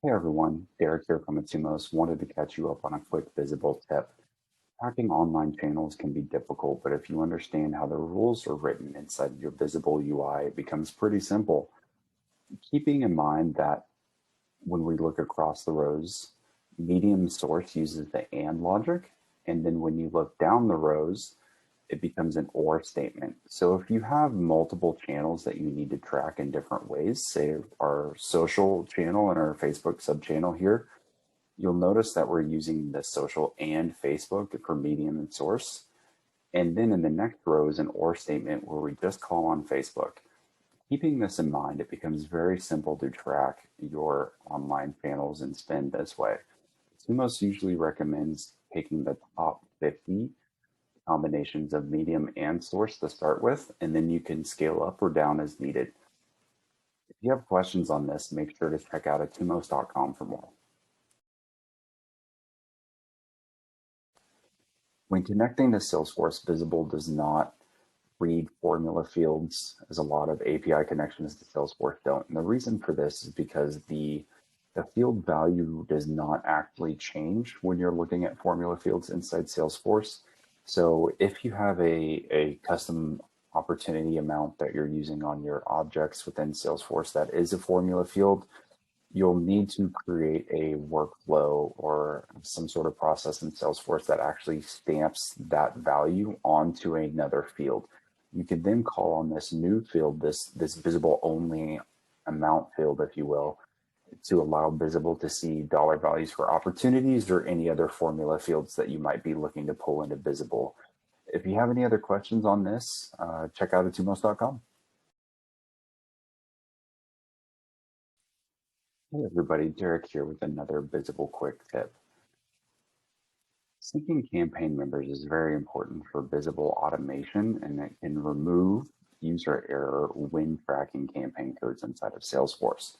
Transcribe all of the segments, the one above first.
Hey everyone, Derek here from Etumos. Wanted to catch you up on a quick Bizible tip. Tracking online channels can be difficult, but if you understand how the rules are written inside your Bizible UI, it becomes pretty simple. Keeping in mind that when we look across the rows, medium source uses the and logic, and then when you look down the rows, it becomes an or statement. So if you have multiple channels that you need to track in different ways, say our social channel and our Facebook sub channel here, you'll notice that we're using the social and Facebook for medium and source. And then in the next row is an or statement where we just call on Facebook. Keeping this in mind, it becomes very simple to track your online channels and spend this way. Sumos usually recommends taking the top 50 combinations of medium and source to start with, and then you can scale up or down as needed. If you have questions on this, make sure to check out etumos.com for more. When connecting to Salesforce, Bizible does not read formula fields as a lot of API connections to Salesforce don't. And the reason for this is because the field value does not actually change when you're looking at formula fields inside Salesforce. So if you have a custom opportunity amount that you're using on your objects within Salesforce that is a formula field, you'll need to create a workflow or some sort of process in Salesforce that actually stamps that value onto another field. You can then call on this new field, this Bizible only amount field, if you will, to allow Bizible to see dollar values for opportunities or any other formula fields that you might be looking to pull into Bizible. If you have any other questions on this, check out etumos.com. Hey everybody, Derek here with another Bizible quick tip. Syncing campaign members is very important for Bizible automation, and it can remove user error when tracking campaign codes inside of Salesforce.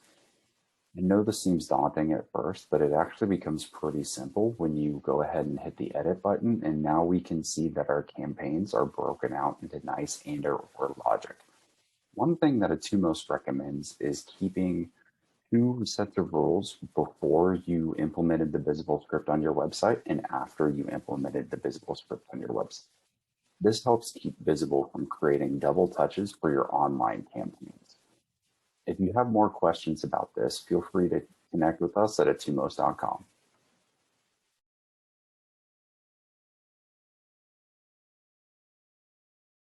I know this seems daunting at first, but it actually becomes pretty simple when you go ahead and hit the edit button, and now we can see that our campaigns are broken out into nice and or logic. One thing that Etumos recommends is keeping two sets of rules before you implemented the Bizible script on your website and after you implemented the Bizible script on your website. This helps keep Bizible from creating double touches for your online campaigns. If you have more questions about this, feel free to connect with us at etumos.com.